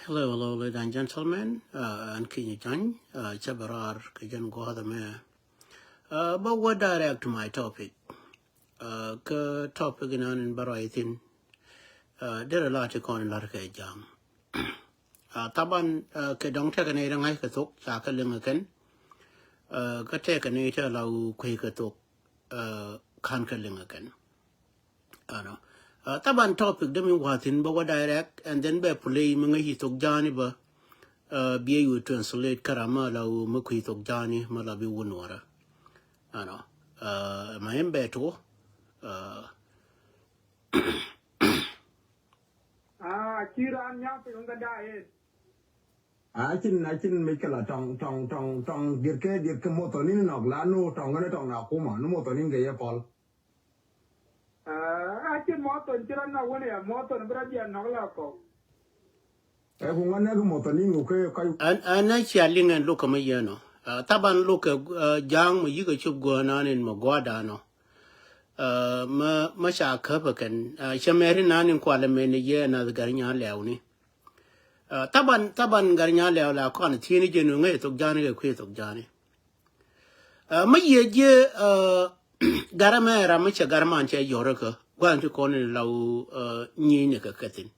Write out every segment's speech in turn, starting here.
Hello, ladies and gentlemen, and Kenya Chan, Chabarar, Kajan Guadame. But what direct to my topic? Topic in Baraitin, there are a lot of con Larka jam. Taban, Kedong take an air and I could talk, Chakaling again, take an eater low Quaker talk, Kankaling again. Taban topic demi watin ba wa direct and then be play mga hitok jani ba be you translate karama la maku hitok jani mala bi wonora ma embe to Kiran nya pe nga dae Achin Mikela tong dirke motonin nog lanu tong ne tong na kuma no motonin ge yapol achin moton kiran na wone moton bradia nagla ko ngane ge motonin ke kai an chaling and look ma yeno taban look jang ma yiga chub go nanin ma gwada no ma sha kapakan shameri nanin kwala mene ye na garnya lewni taban garnya lew la kon tini jenu ngai tok jani ge kwe tok jani ma ye je garama rama cha garman cha yoraka gwan to kon law ni ne ka katin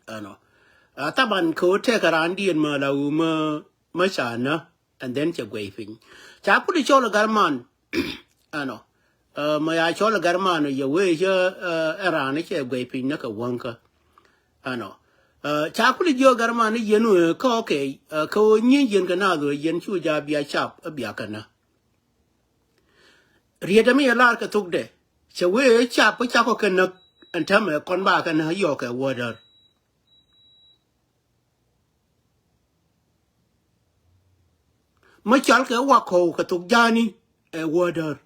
taban ko te karandi en ma law ma shana and then cha gwefin cha puli chola garman ma ya chola garman ye we je erane cha gwefin na ka wanka cha puli jo garman ye no ko ke ko nyin yen kana do yen chu ja bia chap bia kana rieda mi lar ka tukde che we cha pa cha ko kana antame kon ba kana yo ka water ma chal ka wa ko ka tuk jani e water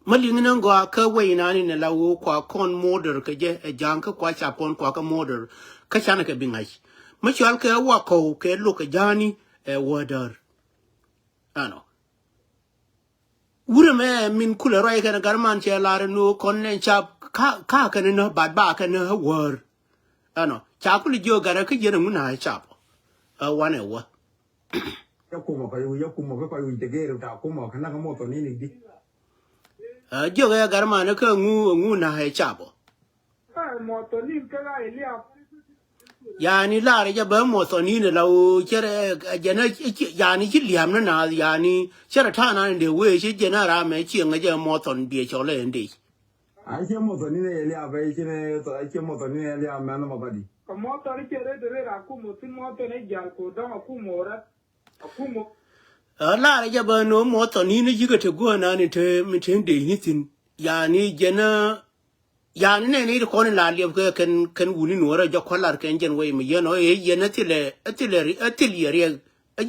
ma lingna go ka we na ni na lawo kwa kon model ka je e jang ka kwa cha pon kwa ka model ka chana ka bingai ma chal ka wa ko ke lu ka jani e water wure me min kula roi kana garman che lare no konne chap ka kana no bad ba kana wor cha kuli jo gara ka jena muna chap wane wa yakuma ka yu de ge ta kuma kana ka motonin di jo ga garman ka ngu na ha chap motonin ka ga ilia yani lare ja ba motonin la o chere jena yani chi liam na yani chere ta na de we chi jena ra me chi nga je moton bi chole ndi Ache motonin elia ba chine to ache motonin elia mano mabadi ka motor kere de ra ku motin moton e jar ko da ku mora ku mo lare ja ba no motonin ji ga te go na ni te mi ten de ni tin yani jena yani ne ko ni la liam ka kan wuni no ra ja kwalar kan jen we mi yeno e yena atile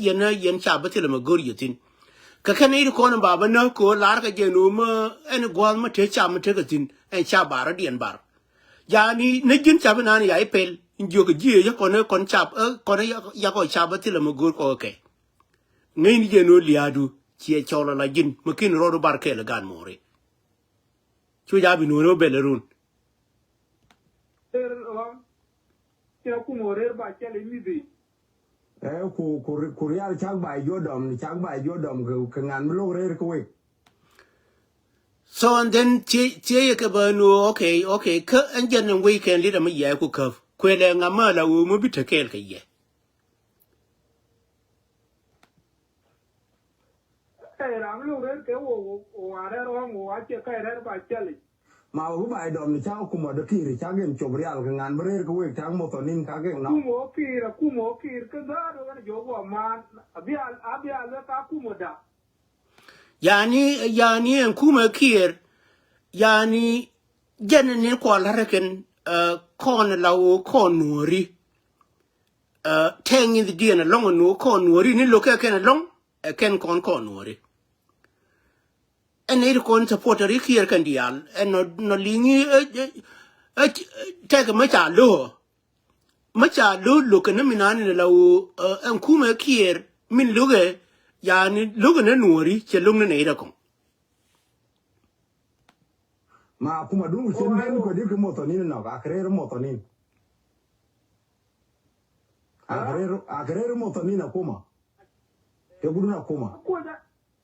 yena yen cha ba tile ma gor yitin ka kan ni ko ni baba na ko lar ka jenu ma en gwal ma te cha ma te ka tin en cha bara dien bar yani ne jin cha ba na ni ai pel injo ka ji ya ko ne kon cha ko ne ya ko cha ba tile ma gor ko ke ngai ni jenu liadu chi e chola la jin ma kin ro bar ke la gan more chu ja bi no belerun kira ku more ba chale mi bi ku real chak ba jodom ke ngan lo re ko we so and then tie ke ba no okay ka anjen en weekend leader ma ye ku ka kwele ngama la wo mo bitekel ke ye ram lo re ke wo are ro mo a che ka re ba chale ma hu ba dom ni chak kuma de kiri chak gen chob real ke ngan re ko we chak motonin ka ge no ku mo kir ka da ro na jo go ma abia le ka ku mo da yani en kuma kier yani jenen ne ko la reken kon la wo kon nori tengi the dia na long no kon nori ni lo ka ken long ken kon nori en ne kon support ri kier kan dial en no lingi take ma cha lo kan minani la wo en kuma kier min luge yani luge na nori che lung na ne da kon ma kuma dun chen ben ko dir ke motonin no akrer motonin akrer motonin akuma ke budu na kuma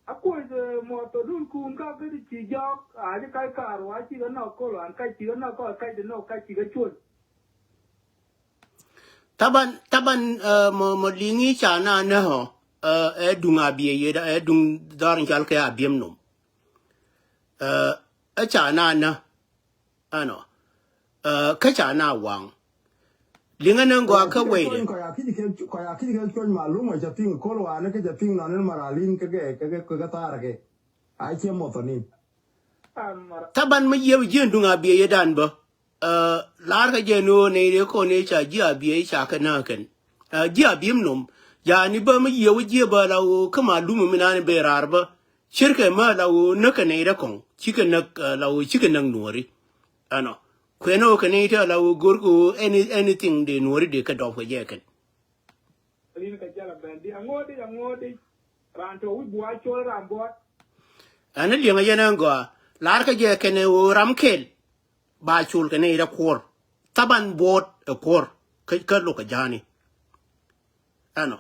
akwai da moto dun kun ka ga ci jok a ji kai karuwa ci ga na ko an kai ci ga na ko kai da no kai ci ga chun taban mo lingi chana na ho dunga biye ye da dung darin chal ka abiem no chana na ano ka chana wang linga nan go ka we de ko ya kidi ke chon malum wa japing ko wa ne ke japing na ne maralin ke tar ke ai che motonin taban ma ye jen dunga biye ye dan ba lar ka je no ne de ko ne cha ji abiye cha ka na kan ji abiem nom ya ni ba ma ye je ba la o ka malum mi na ne be rar ba shirka ma la o na ka ne da kon chika na la o chika nang nori ano kweno ka ne ta la o gorgo anything de nori de ka do ko je kan rin ka jala bendi angodi ran to wi bua chol ran bo ana lianga yana ngo lar ka je kene o ramkel ba chul kene ira kor taban bot kor ka lo ka jani ano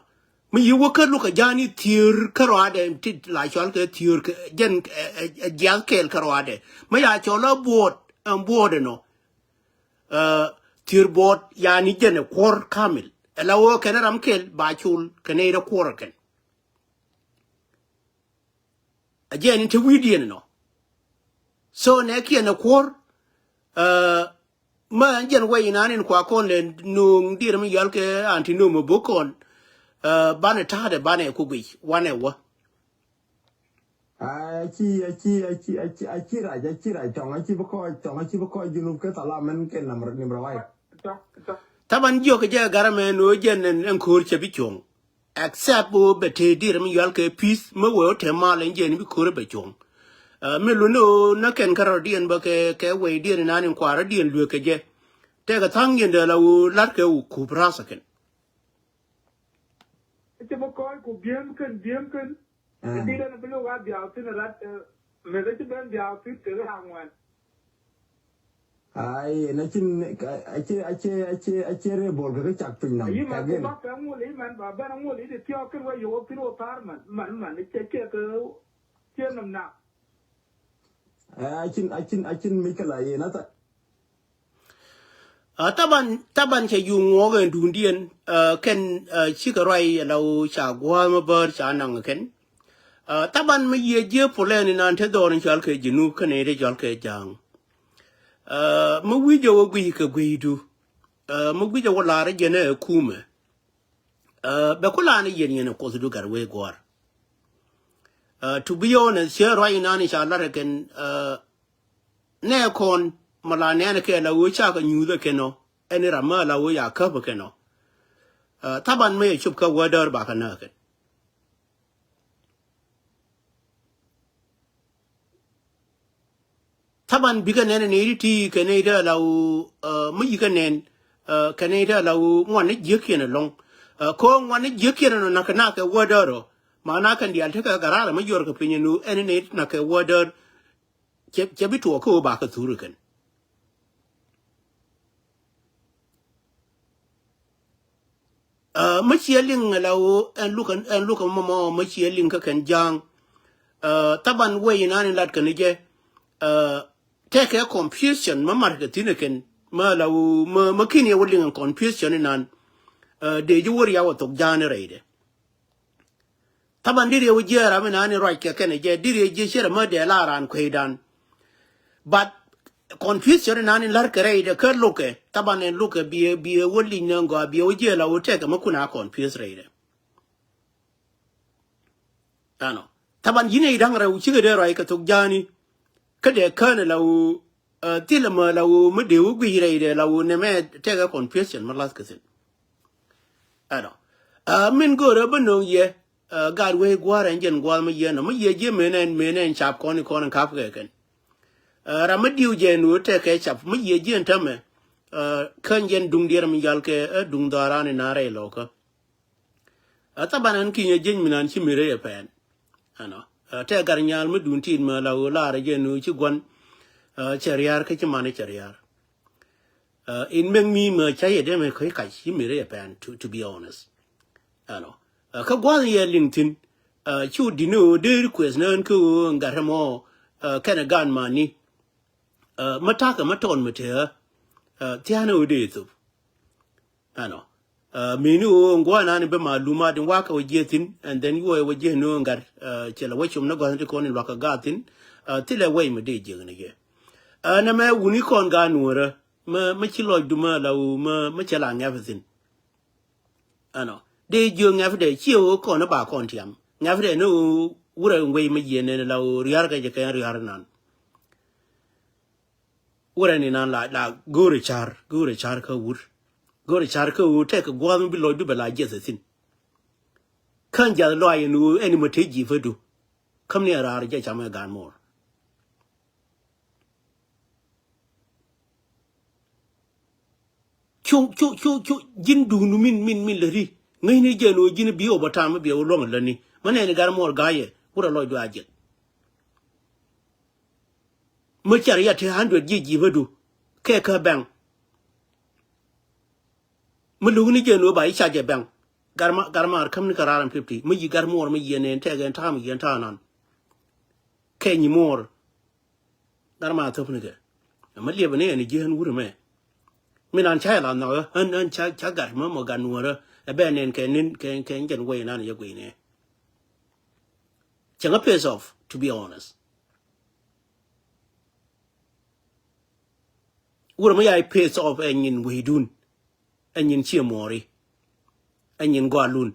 mi yuwa ka lo ka jani tir karade ti la chol ka tir jen jal kel karade ma ya chola bot bot no tir bot yani jene kor kamil la wo kene ramkel ba chul kene ira kor ken again into Widian no. So neki na kwor ma anjan way in kwa kon le nung dir mi yalke anti no mo bokon bane tade bane kugi wane wa chi ra tong chi ko junub ke tala men ke namr ni brawai taban jo ke ja garame no jen en kur che bichong except bo bete dir mi yalke peace mo wo te malen jen bi kur bechong me lu no na ken karodien ba ke way dir nanin kwara dien lu ke je te ga tang yen de la u lat ke u ku brasa ken ce bo ko ku biem ken di da na blo ga bia tin rat me da ci ben bia tin ke ha ngwan ai na chin re bol ke chak pin nam yi ma ka gen ba ka mu li man ba ba mu li de tio ken wa yo pin o tar man ce ke nam na chin mikala ye na ta taban che yu ngo gen dun dien ken chi ka rai la u cha gwa ma ber cha nang ken taban me ye je pole ni nan te do ni chal ke jinu ken e de chal ke jang mo wi jo gwi ka gwi du mo gwi jo la re je ne kume be ko la ni yen yen ko du gar we gwar to be honest here right now ni cha la re ken ne kon malane ne ke la wo cha ka nyu de ken no eni rama la wo ya ka ba ken no taban me chup ka wadar ba ka na ken taban biga ne ne ti ken ne da la wo mu yi ken ne ken ne da la wo ngwan ne je ken long ko ngwan ne je ken no na ka na ka wadaro ma na kan dial te ka garala ma yor ka pinyu eni ne na ka wadar che bi to ko ba ka turu ken ma chieling lawo en lukan mo ma chieling ka kan jang taban we na ni lat kan je take a confusion ma marketing ken ma lawo ma kini woling confusion nan de ju wor ya wa tok jane reide taban dire wo jera ma na ni right ka kan je dire je shere ma de la ran kwedan but confusion nani lar kare de kar loke tabane loke bi woli nango bi oje la wote ma kuna confuse reide ano taban yine idan ra uci de rai ka tok jani kade kana law tilma law mede wugi reide law ne me tega confusion ma las kasin ano min go ra bano ye god we gwara ngen gwal ma ye no ma ye je menen chap kon kap ken ramadiu jenu te ke chap mi ye jen tame kan jen dung dir mi gal ke dung darani na re loka tabanan kinye jen minan chi mire ye pen ano te gar nyal mi dun tin ma la re jenu chi gon chariar ke chimane chariar in men mi me chaye de me khoi kai shi mi re pan to be honest ano ka gwa ye lintin chu dinu de request nan ku ngaramo kana gan mani mataka maton mate tiano de tu ano minu ngwa na ni be maluma din waka wajetin and then you waje no ngar chela wachum na gwa ko ni waka gatin tile way me de jeng ne ge na me wuni kon ga nuora ma chilo duma la ma chela ngafin ano de jeng ngafde chiwo ko na ba kon tiam ngafde no wura way me je ne la riar ga je kan riar nan wura ni nan la gore char ka wur gore char ka wur te ka gwa bi lo du bela je sin kan ja lo ay nu eni mo te ji fedu kam ne ra ja chama gan mor chu jin du nu min le ri ngai ni je no jin bi o bata ma bi o lo la ni mane ni gan mor ga ye wura lo du aje mo char ya te 100 ji fedu ke ka bang mo lu ni je no ba i cha je bang garma kam ni kararan 50 mo yi gar mor mo yene te ga ta mi yen ta nan ke ni mor garma to ni ke ma le bane ni je han wura me minan cha la no an cha gar mo gan nuora e be nen ke jen we na ye gwe ne changa pays off to be honest wura me ai pays off en yin we dun en yin chi mori en yin gwa lun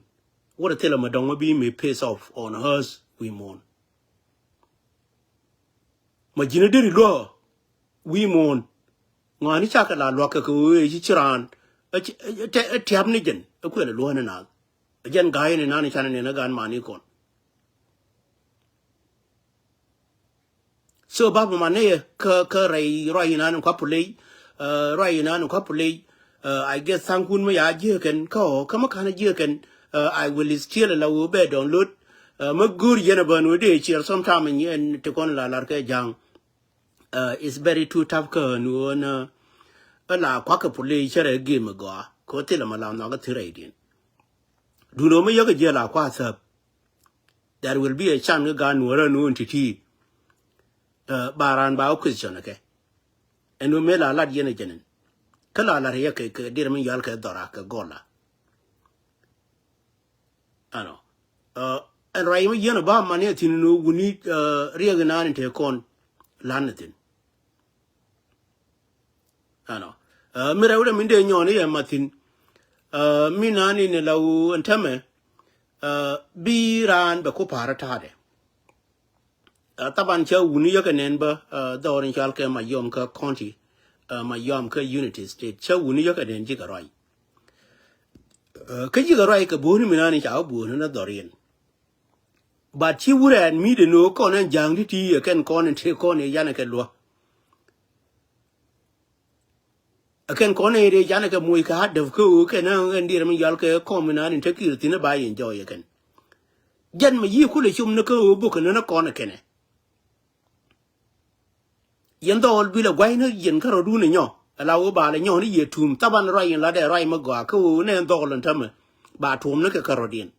wura tela ma dong ma bi me pays off on hers we mourn ma jina deri lo we mourn ngani chaka la lo ka ku e chiran te tiam ni jen ku le lo na jen gai ni na ni chan ni na gan mani kon so babu mane ka rai na ko pulei rai na ko pulei I guess sankun ma ya je ken ko kama kana je ken I will still allow be download ma gur yena ban we de chier sometime in te kon la ke jang it's very too tough ka no na la kwa ka pulei chere game go ko te la mala na ga tire din du no me ya ga je la kwa sa there will be a chance ga no ra no entity baran ba question okay and no me la yena jenen kala la ya ke dir min yal ke dora ka gola ano and rai mi yena ba mane tin no guni riya ga nan te kon lanatin ano mi rawda min de nyoni ya matin mi nani ne law antame bi ran ba ko para ta de taban cha wuni ya ka nen ba dorin chal ke ma yom ka county ma yom ka unity state cha wuni ya ka den ji ka rai ka ji ga rai ka bo ni mi nani cha bo na dorin ba chi wuran mi de no ko nan jang ti ken kon te kon ya na ke lo aken kon e re ya na ke mu ka de ko ke na ndir mi yal ke ko mi nani te ki ti na ba yin jo ya ken jan ma yi ku le chum na ko bu ka na kon ke ne yen dol bi la gwai na yen ka ro du ne nyo ala wo ba le nyo ni ye tum taban rai la de rai ma gwa ko ne dol lan tam ba tum na ke ka ro din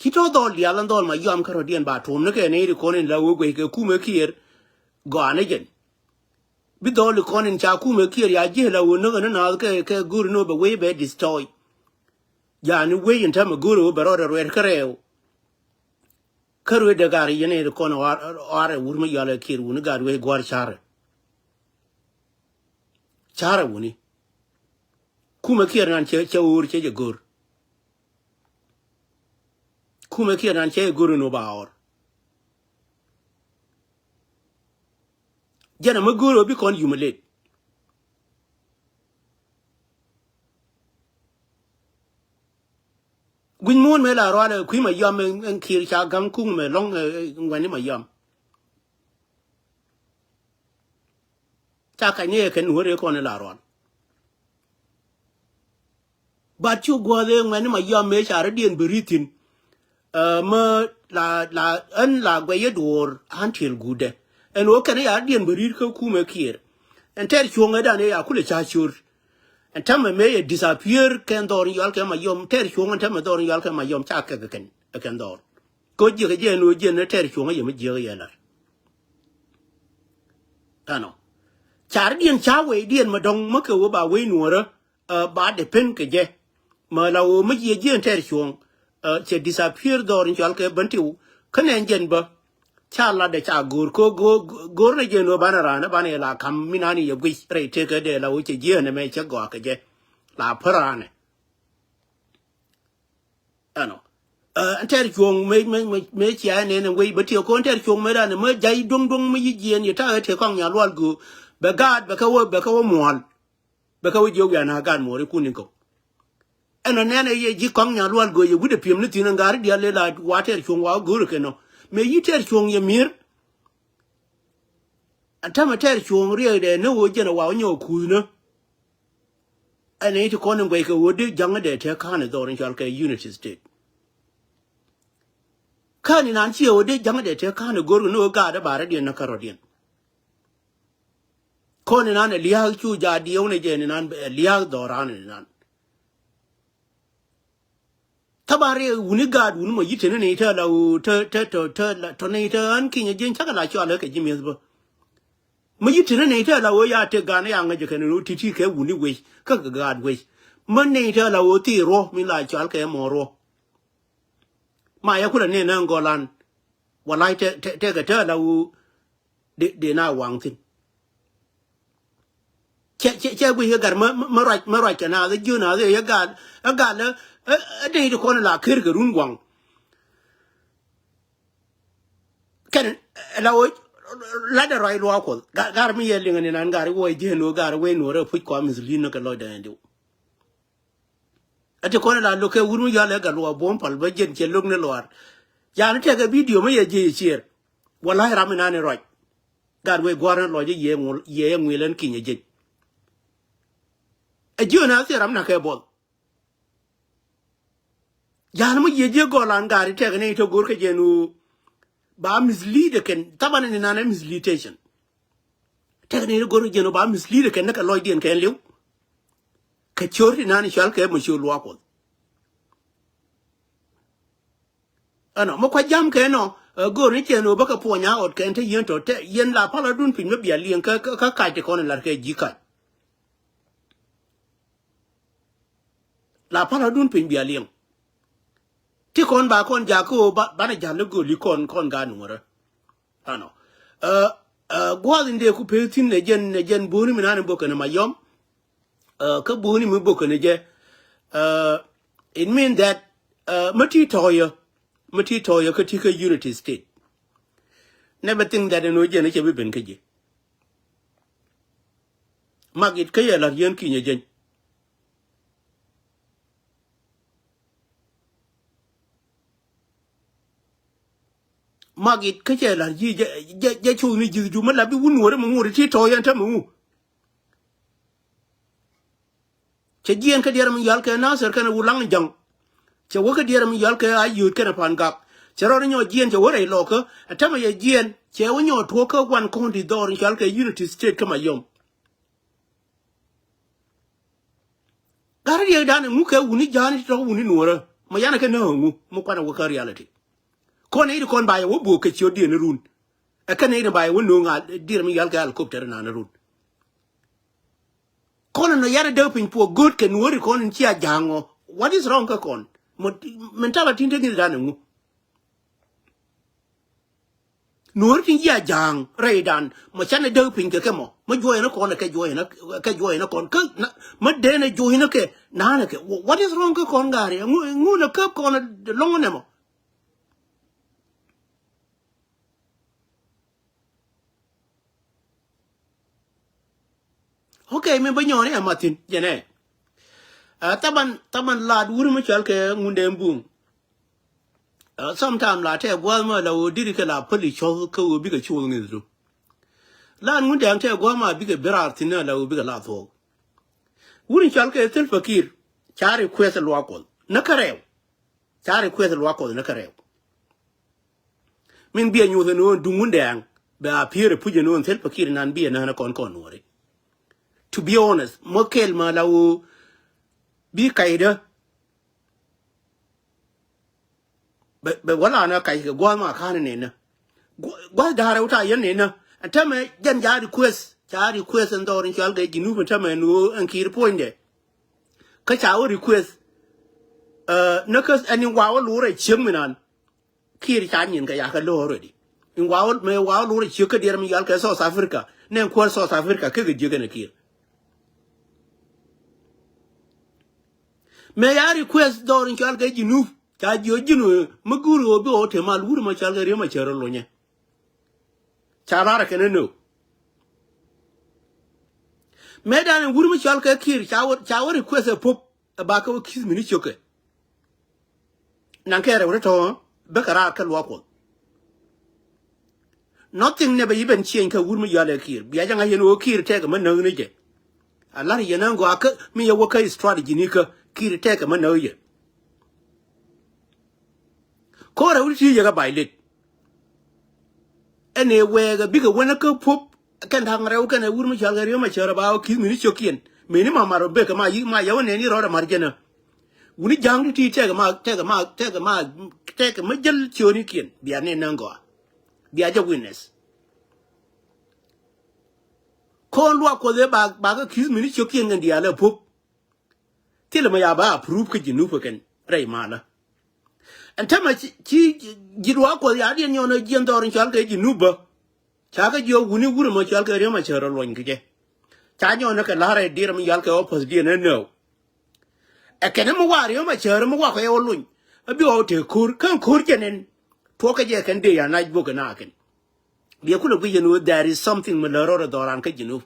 kito dol ya lan dol ma yom ka ro din ba tum na ke ne ri ko ne la wo gwe ke ku me kier gwa ne jen bi dol ko ne cha ku me kier ya je la wo na na ke gur no ba we be destroy ya ni we yin tam guru ba ro ro ka reo karwe de gari yene ko no are wurma yala kir woni gari we gwar chara woni kuma kier nan che ur che gor kuma kier nan che gor no baor jana ma goro bi kon humiliate gwin mon me la roale kui ma yam en kir cha gam kung me long ngwani ma yam cha ka ne ken hore ko ne la ron ba chu go de ngwani ma yam me cha ra dien beritin ma la gwe door until good and wo kana ya dien berir ko kuma kier and ter chunga da ne ya kule cha chur and tam me disappear ken dor yal ke ma yom ter chunga tam dor yal ke ma yom cha ke ken dor ko ji ke je no je ne ter chunga yem je ya la ano char dien cha we dien ma dong ma ke wo ba we nuora ba de pen ke je ma la wo ma je je ter chung che disappear dor yal ke bantiu kanen jen ba cha la de cha gur ko go ne je no banara na bane la kam minani ye gwi re te ke de la wo che je ne me che go ke je la para ne ano ter chung me chia ne ne we ba ti ko ter chung me da ne me jai dong me yi je ni ta te kong ya lwal gu be gad be ka wo mol be ka wo je ya na gad mo re ku ni ko eno ne ne ye ji kong ya lwal go ye gude piem ne tin ngari dia le la wa ter chung wa gu ke no me yi ter chung ye mir atama ter chung ri de ne wo je na wa nyo ku no ene ti ko ne gwe ke wo de jang de te ka ne do rin chal ke unity state ka ni nan chi wo de jang de te ka ne go no ga da bare de na karodien ko ne nan liya chu ja di ne je ne nan liya do ran ne nan tabare wuni gad wuni mo yitene ne ta la to ne ta an kin je chaka la cho la ke jimi zbo mo yitene ne ta la wo ya te ga ne ya ngaje ke no titi ke wuni we ka gad we mo ne ta la wo ti ro mi la cho ke mo ro ma ya kula ne na ngolan walai te ga ta la wo de na wang tin che we gar ma ra ke na de ju na de ya ga la de ko la kir ga run gwang kan la wo la da rai lo ko gar mi ye linga ni nan gar wo je no gar we no re fu ko mi zli no ka lo da ndu ate ko la lo ke wuru ya le ga lo bom pal ba jen che lok ne lo ya ne te ga video me ye je chier wallahi ramina ne roi gar we gwaran lo je ye ngwi len ki je e ju na se ram na ke bol ya mo ye je go lan gar te ga ne to gor ke je no ba mislead ken tabana ni nana misleadation tekni go je no ba mislead ken na ka lo dien ken lew ka chori nani shal ke mo shu lo ko ano mo kwa jam ke no go ni je no ba ka po nya ot ken te yen to te yen la pala dun pin me bia lien ka te ko la ke ji ka la pala dun pin bia lien ti kon ba kon ja ko ba na ja le go li kon ga nu ra ano gwa inde ku pe tin ne jen buni mi nan bo kana mayom ka buni mi bo kana je it mean that mati toya ka tika unity state never think that no je ne ke bi ben ka je magit ka ya la yen ki ne jen magit ka je la ji je chu ni ji ju ma la bi wun wore mo ngore ti to yan ta mu che jien ka der mi yal ka na ser kana wulang jang che wo ka der mi yal ka ayu ka pan gap che ro nyo jien che wore lo ka ta ma ye jien che wo nyo to ka wan kon di dor yal ka unity state kama yom gar ye dan mu ka wuni jani to wuni nuora ma yana ka na ngu mo kwa na wo ka reality kon e kon ba ye wo bo ka chi odi ne run e ka ne ba ye wo no nga dir mi yal ka helicopter na run kon no yara de pin po good ken wori kon chi a jango what is wrong ka kon mentality tinte ni dan ngu nuor tin ya jang redan mo chane de pin ke mo joy na kon ke joy na kon ka ma de na joy na ke na ke what is wrong ka kon gari ngu na ka kon longo ne mo okay me banyo ne amatin jene taban lad wuri mo chal ke ngunde mbung sometime la te gwa ma la diri ke la poli cho ko bi ke chu ni ru la ngunde ang te gwa ma bi ke berar tin la bi ke la tho wuri chal ke tel fakir chari kwesa lo ko na karew chari kwesa lo ko na karew min bia nyu the no dungun dang ba appear puje no tel pakir nan bia na kon Nuer to be honest mokel ma lawo bi kaida be wala na kai ga gwa ma kan ne na gwa da uta yan ne na atame jan ja request and dorin chal ga ginu tame no an kir poinde ka cha request nakas ani wa lu re chim minan kir cha nyin ga ya ka lo already in wa lu re chi ka der mi yal ka South Africa nen ko South Africa ka ga jiga na kir me ya request dorin chal ga ginu ta jinu maguru obi o te mal wuru ma chal ga re ma chero lo nya charara ka no me dan wuru ma chal ka kir cha request a pop ba ka kiss mi ni choke nan kere wure to bekara ka lwa ko nothing never even change ka wurmu yale kir biya janga yeno kir te ka man ne je Allah yana go aka mi yawo kai strategy ni ka kir te ka man ne ko ra wuti ya ga bailet ene we ga biga wona ka pop kan hang ra ka ne wurmu yale ga ma chara ba ki mi ni chokien me ni mama ro be ka ma yawo ne ni ro da marjana wuni jang ti te ka ma jal choni kien biya ne nango biya ja witness kon lwa ko le ba ka kiss mi ni chokien ngan dia le pop tele ma ya ba approve ka jinu fa kan rai mala antama ci jidwa ko ya di nyono jien dorin chal ka jinu ba cha ka jo wuni wuro ma chal ka re ma chero lon ke cha nyono ka la re dir mi yal ka opos di na no akene mo wari ma chero mo wa ko yo lun abi o te kur kan kur jenen to ka je kan de ya na bu ka na kan bi ku lo bi you know there is something me loro doran ka jinu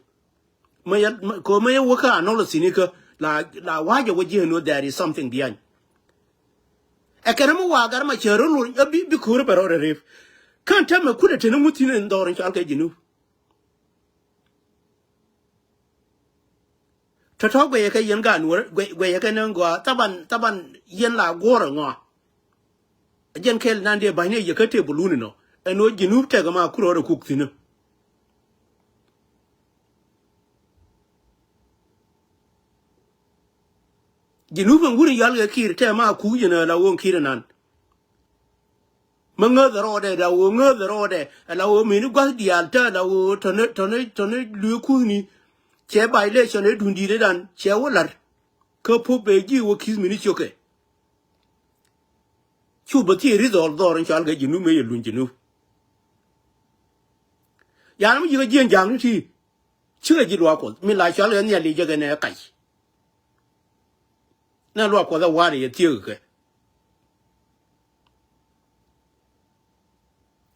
me ko me wo ka no lo sinika la wa je wo je no there is something behind akene mo wa gar ma chero lun bi kur pero ref kan ta me ku de tene mutine doran ka jinu ta to gwe ka yen ga Nuer gwe ka nan gwa taban yen la gora ngo jen kel nan de bane ye ka te buluni no eno jinu te ga ma kuro ro kuktino jinu ban wuri yal ga kir te ma ku jina la won kir nan manga da rode da wo nga da rode la wo mi ni gwa dial ta la wo tone lu ku ni che bai le chone dundi de dan che wolar ko po be ji wo kiss mi ni choke chu ba ti ri dol dor chal ga jinu me yelun jinu ya nam ji ga jien jang ni ti chue ji lo ko mi la chal ga ne li je ga ne kai na lo ko da wa ri ye ti ge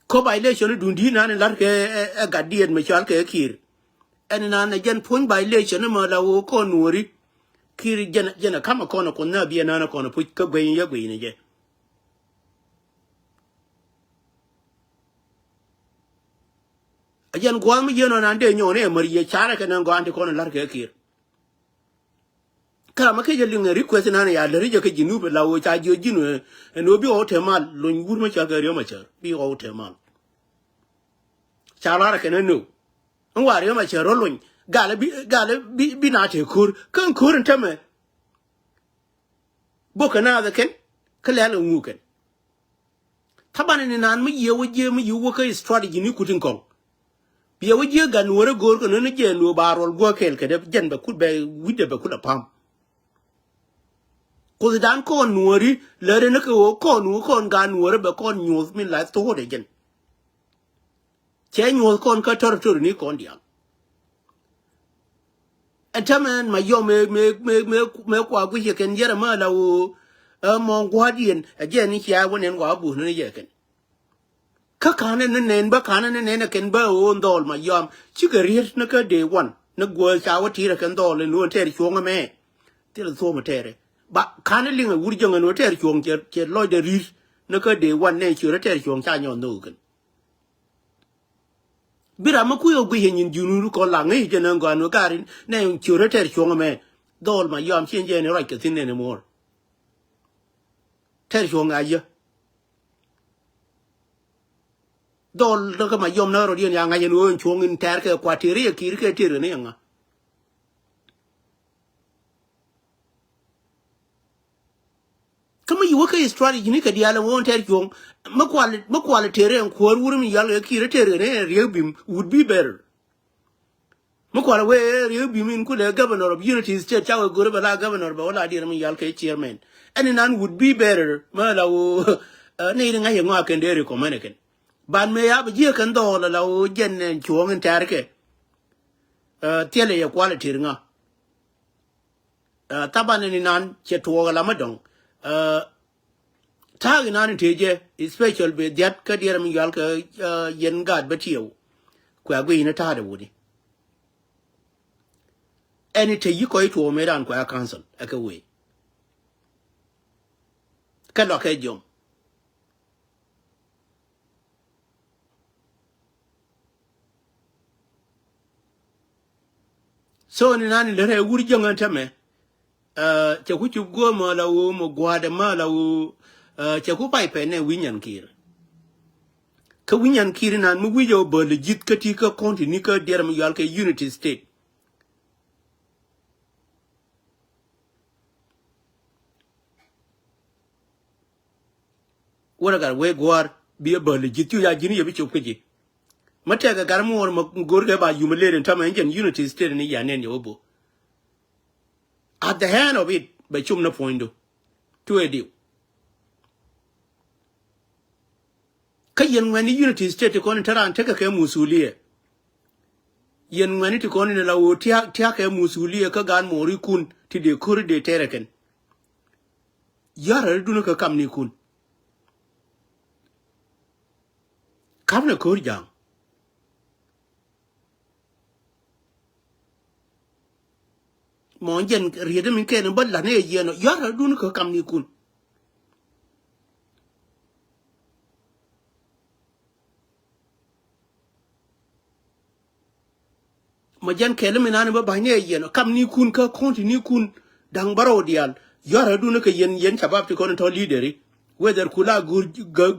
ko bai le chone dundi na ne lar ke ga dien me chal ke kir en na na jen pun bai le chene ma la wo ko Nueri kiri jena kama kono ko na bia na kono pu ka gwen ya gwen je ajen gwa mi jeno na de nyone mari ye chara ka nan gwa ante kono lar ke kir kala ma ke je linga request na ya le je ke jinu la wo cha jo jinu no bi o te mal lo ngur ma cha ga ri ma cha bi o te mal chara ka no ngwari ma chero lun gale bi na te kur kan kurin tame boka na da ken kala la nguken tabane ni nan mi yewo je mi yuwo ka strategy ni kutin kon bi yewo je gan wore gor ko no je no barol go kel ke de jen ba kul be widde ba kula pam ko dan ko Nueri lere na ko nu kon gan wore ba kon news min la to de jen che nyol kon ka tor ni kon dia ataman ma yo me kwa gu ye ken yera ma la wo mon gwadien aje ni ya wonen wa bu ne ye ken ka kana ne ba kana ne ken ba o ndol ma yom chi ga rir na ka de wan na go cha wa ti ra ken dol no ter chuong me ti la so ma tere ba kana linga wur jonga no ter chuong che lo de rir na ka de wan ne chi ra ter chuong cha nyon no ken bira ma kuyo gwi yin junuru ko la ngi je nan gwa no garin ne chure ter chong me dol ma yom chen je ne right ke tin ne more ter chong a ye dol lo ka ma yom na ro dien ya nga yen won chuong in ter ke kwa tiri ya kir ke tiri ne nga kama yu ka strategy ni ka dia la won ter chuong ma kwal tere en kwor wur mi yal ke kir tere ne bim would be better ma kwal we bim in ku le governor of unity state cha go re bala governor ba wala dir mi yal ke chairman and nan would be better ma la wo ne nga ye nga ken dere ko maneken ban me ya bi kan do la wo jen en chuong en ter ke tiele ya quality nga taban ni nan che to la ma dong tag nan teje special be that ka dir mi yal ka yen gad ba tiyo kwa gwi na ta da wudi any te yi ko to me ran kwa council aka we ka lo ka jom so ni nan le re wuri jonga tame che ku chu go ma la wo mo gwa de ma la wo che ku pai pe ne winyan kir ka winyan kir nan mu wi yo bo legit ka ti ka continue ka der mi yal ka unity state wora gar we gwar bi bo legit yu ya jini ye bi chu ku ji mata ga gar mu wor ma gor ga ba yu me le ta ma ngen unity state ni ya ne ne obo at the hand of it by chum na poindo to a deal kayen when unity state ko ni taran take ka musuliye yen when it ko ni la wo tia ka musuliye ka gan mori kun ti de kur de tereken yara dunu ka kam ni kun kam na kur jang mon jen riede min ken balla ne yeno yara dunu ka kam ni kun ma jan kele minane ba banye yeno kam ni kun ka konti ni kun dang baro dial yara dunu ka yen chabab ti kon to leaderi whether kula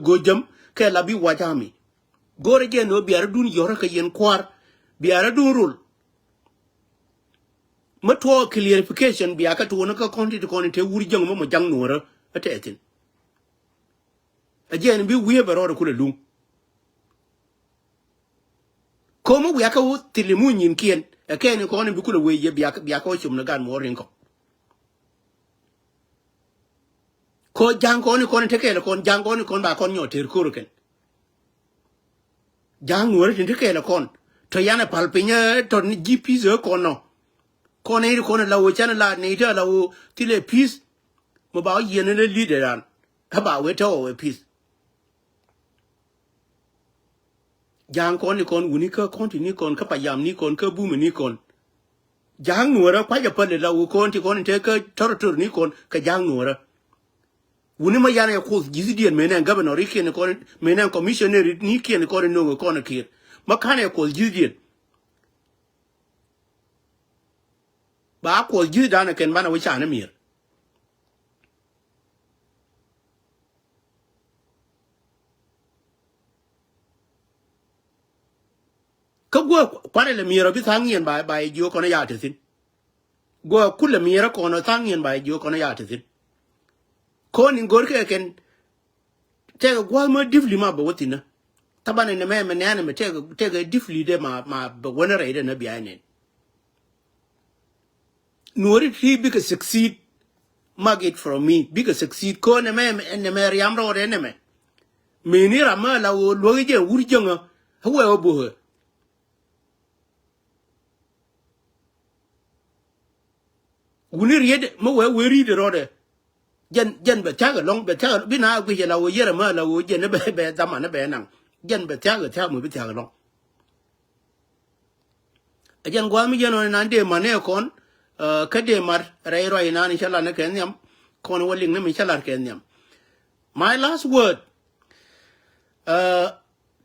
go jam ke labi wajami gore je no biara dun yora ka yen kwar biara dun rul ma to clarification biaka to no ka konti to kon te wuri jang mo jang nora atetin again bi wiye baro kula lung komo biaka wo tilimu nyin kien akene ko ne bi kula weye biaka o chum na gan mo rinko ko jang ko ni kon tekele kon jang ko ni kon ba kon nyoter kuruken jang wor tin tekele kon to yana palpinya to ni gp zo kono kon e kon la wo chana la ne ta la wo tile peace mo ba yene le leader an ha ba we to we peace jang ko ni kon wuni ka kon ti ni kon ka payam ni kon ka bu ni kon jang wor kwa ja pale la wo kon ti kon te ka tortur ni kon ka jang wor wuni ma yana ko gizidien menen governor ikene ko menen commissioner ni kene ko no ko na kir makane ko gizidien ba ko gizidana ken bana wicha na mir ka go kware le miro bi sangien ba jo ko na ya tesin go kula miro ko no sangien ba jo ko na ya tesin ko ni gor ke ken te go mo difli ma ba wotina tabane ne me ne me te difli de ma ba wona re de na biya ne Nuer he big succeed maggot from me big succeed ko ne me riam ro de ne me ni rama la wo lo je wuri jonga hawa obo wuni riede mo we ri de ro de jen be taga long be taga bina gwi je la wo yere ma la wo je ne be da ma ne be nan jen be taga mo be taga long jen gwa mi jeno nan de ma ne kon ka de mar rai roi nan inshallah ne ken yam kon woling ne mi inshallah ken yam my last word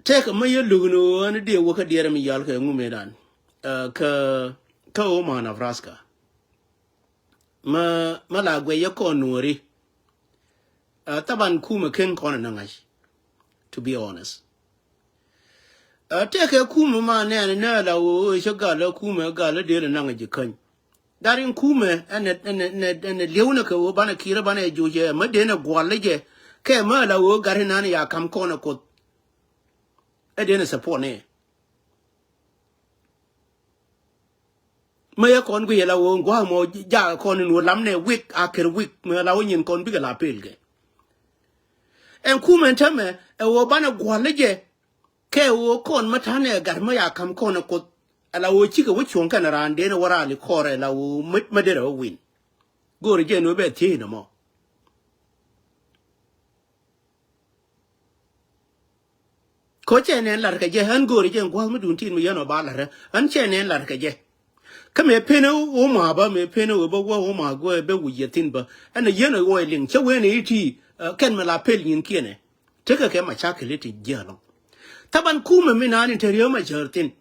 take ma ye lugno ne de wo ka de mi yal ka ngume dan ka o ma na vraska ma la gwe ye kon nori taban kuma ken kon na ngai to be honest take a kuma ma na la o shagala kuma gala de na ngaji kan darin kuma and leuna ko bana kira bana joje madena gwalaje ke ma la o garina ya kam kona ko edena support ne maya kon gu yela wo ngwa mo ja kon no lam ne week aker week me la wo nyin kon bi la pelge en kuma ntame e wo bana gwalaje ke wo kon matane garma ya kam kona ko ala wo chika wo chon kana rande na wara li kore la wo madera win gore je no be ti no mo ko che ne lar ka je han gore je ngwa mu dun tin mu yano ba lar an che ne lar ka je kame pene wo ma ba me pene wo ba wo ma go be wu ye tin ba ana yeno wo ling che we ne ti ken ma la pel yin kiene teka ke ma chakele ti jalo taban kuma mina ni teriyo ma jartin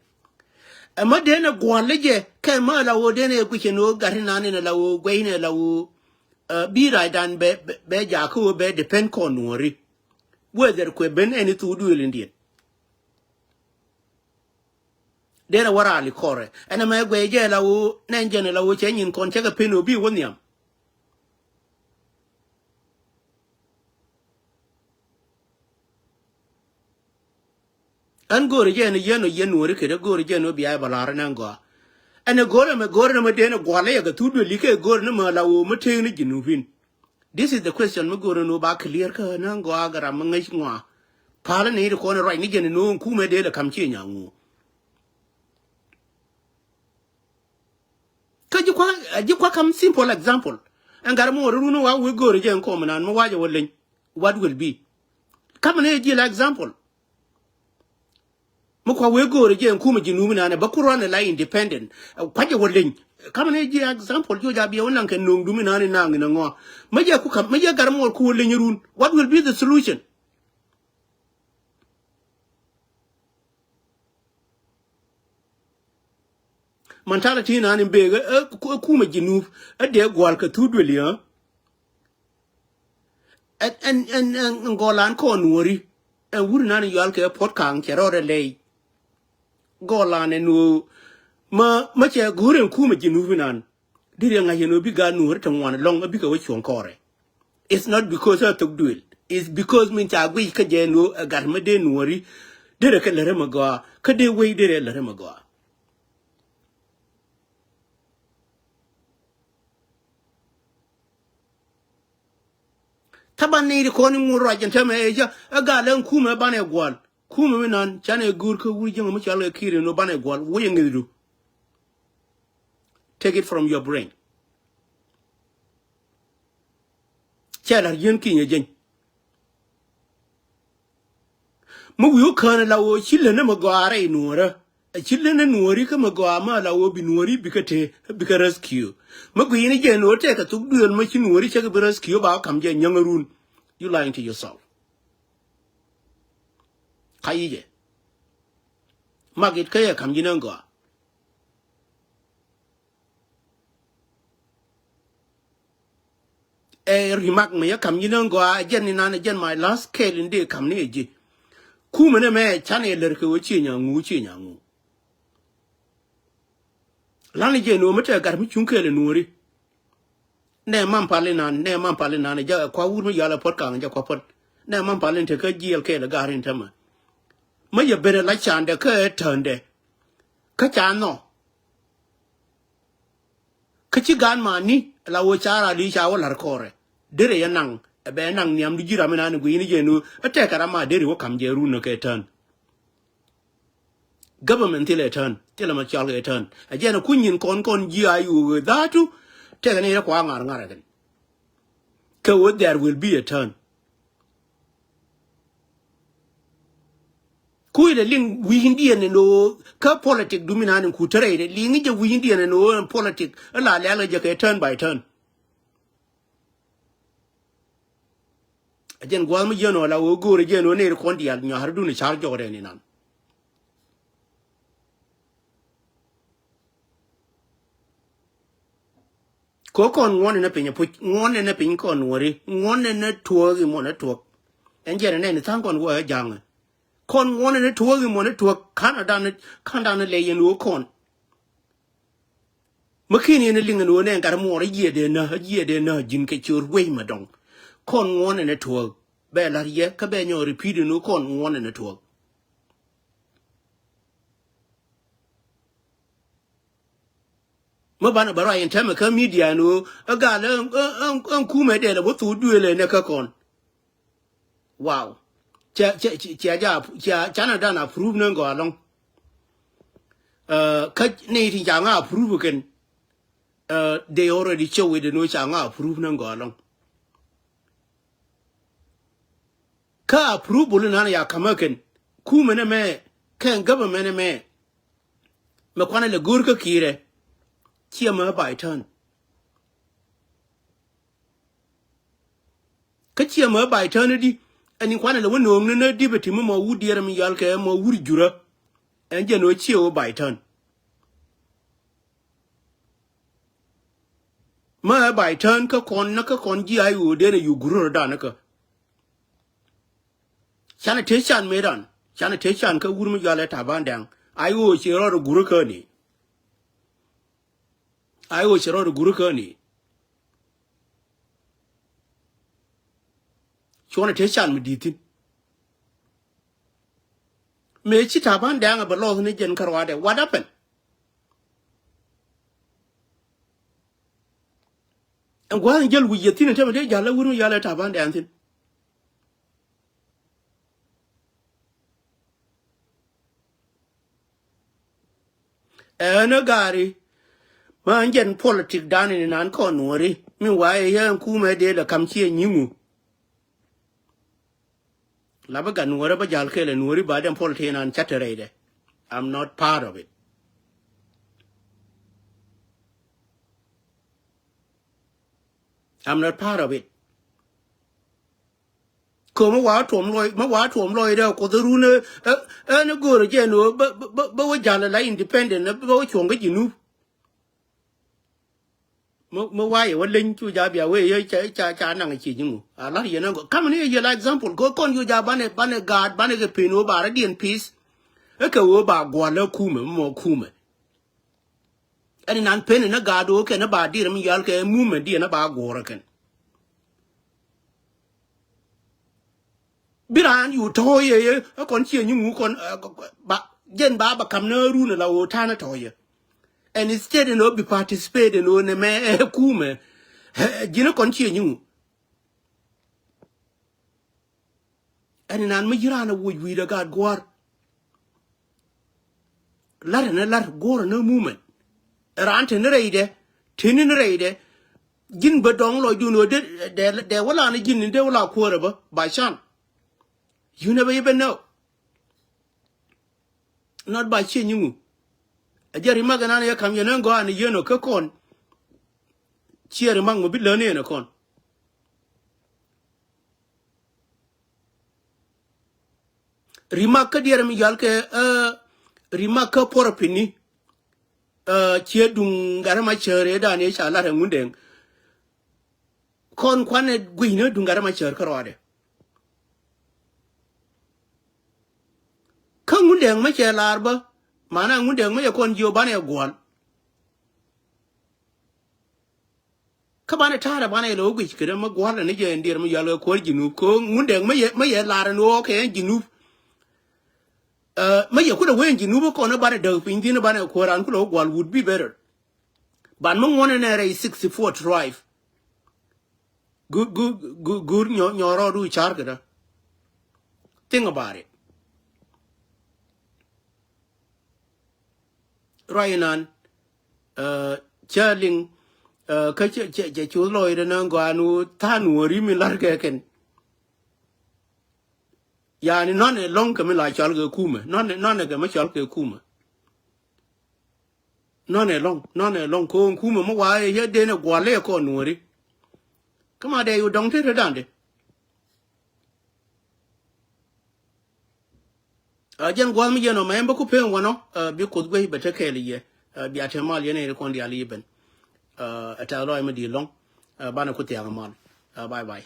amma dena gwalaje kai ma la wo dena ku no garina ni la wo gweine la wo bi ra dan be ja ko be depend ko nori whether ko ben any to do indien dena wara li kore ana ma gweje la wo nenjene la wo chenin kon chega peno bi woniam an gore je ne yeno yenori ke de gore je no bi ay balara nan go ana gore na me dena gwale ya ga tudu like gore na ma lawo mate ni ginufin. This is the question me gore no ba clear ka nan go agara mangai ngwa pala ne ko na right ni gene no ku me de la kamche nyangu ka ji kwa kam simple example an gar mo ru no wa we gore je ko manan mo waje wollen what will be come ne ji la example mukwa we gore je nkuma jinumi na bakuru na la independent kwaje wollen kama ne ji example jo jabi wannan kan nong dumi na na ngo maje ku kam maje garmo ku wollen yurun what will be the solution mentality na ni be kuma jinu de gwal ka tudweli ha en golan ko nuri en wuri na ni yal ke podcast kerore lei golan enu ma che guren kuma jinu nan dire nga yeno bi ga nur tan wan long bi ka wachon kore. It's not because I took duel, it's because min ta gwi ka je no garma de nuri dire ka lere maga ka de we dire lere maga taban ne ko ni mu rajan ta me ja ga lan kuma bane gwal kuma minan chane gur ka wuri jama mu chala kire no bane gwal wo yengidu. Take it from your brain. Chala yen kinye jen mu yu kana la wo chile na magare nuora chile na nuori ka magama la wo bi nuori bikate bika rescue magu yini je no te ka tugduel ma chi nuori che ka rescue ba kam je nyangarun. You lying to yourself. Kaije magit kaya kam jinango remark me ya kam jinango jen ni nana jen my last scale inde kam ne ji kuma ne me chane ler ko chi nyangu lani je no mata gar mi chunkele nori ne man pale na ja kwa wuru ya la pot kan ja kwa pot ne man pale te ka jiel ke la garin tama ma ya bere la chande ka tande ka chano ka chi gan mani la wo chara li cha wo lar kore dere ya nang be nang niam du jira me na ni gwi ni je no ate kara ma dere wo kam je ru no ke tan government le tan tela ma chal ke tan a je na kunyin kon ji ayu datu te ga ne kwa ngar gan ka wo there will be a turn kuile ling wi hindian no ka politic dominant ku tere de ling je wi hindian no politic la la je ke turn by turn ajen gwal mu je no la wo gore je no ne ko ndial nya har du ni char jore ni nan ko kon won na pinya pu won na pin kon wori won na tuo gi mo na tuo en je ne ni tan kon wo jang con one and a two him one to a Canada lay in no con. McKinney and a ling and one and got more a year than Jin get your way, madam. Con one and a two. Bella ye, Cabano repeated no con one and a two. Mabana Barai and Tamaka media no, a gal, Kume de what to do a necacon. Wow. Canada approve no go along. Cut native young approve again. They already show with the no young approve no go along. Ka approval in Anna Kamakan. Kuman me, can government me. Makwana the Gurka Kire. Chiama by turn. Kachiama by eternity, and in one of the window, no debate him more wood dear me yalka more wood jura, and you know chio by turn. Ma by turn ka con gi would then you grew danaka. Sanitation made on. Sanitation ka wurm yala tabandang. I owe she or gurukani. I owe she or gurukani. She want to take Shan with it. May she tabandang about laws in the Jen Carwade. What happened? And while in jail with your thin and tell me, Yalla wouldn't yell at Tabandang. A gari, man, get politics down in an uncorn. Meanwhile, here and Kuma did a come here new. Labagan, whatever Jalkel and worry about them politics and chatterade. I'm not part of it. I'm not part of it. Come what to Lloyd, or the rune, and a good again, but what Jala independent, about you get you know. Why, what link to Jabia away, Chanang Chinu? I like you know. Come here, your example. Go con you Jabane, Banner Guard, Banner Pino, Baradian peace. A go about Guala Kuma, more Kuma. And in unpenning a guard, okay, about dear Yalka, movement, dear about Gorakan. Biran you toy a continue con Jen Baba come no rune la Tana toy. And instead of not be participating on a man kume, Gino continue. And in an Majorana would we the god guard. Latin a lot gore no movement. A rant in the raider, tin in the raider, Gin Badong lo you know there were on a gin in the Walla quarter by Shan. You never even know. Not by chin you. A Jerry Maganania come you go on a year no cacon. Cheer among a bit learning in a con. Remark a dear Mijalke, remark a poor penny. Cheer dung garama cherry, Danish, a lot of wounding. Con quanet guino dung garama cher carade. Kang wounding my chair larba. Mana wounding my con Giovanni Guan. Cabana Tara Bana which could have Maguan and again, dear Mayalo Corginu, Kong, wounding my lar and walk and Ginu. May could have went Ginu con about a dog, Pinkin about a quarter uncle would be better. But no one in a 64 drive. Good, your old charger. Think about it. Ryan, Charling, Lloyd and Anguanu, Tanu, Rimi Largaken. Yani none a long come like Chalga Kuma, none a Machalka Kuma. None a long Kong Kuma, why here then a Guale Cornuri. Come on, there you don't take it down. Jan Guamiano, member Coupé, one, because way better Kelly, be at a million con the Aliban. At a loy long, Banacote Amaman. Bye bye.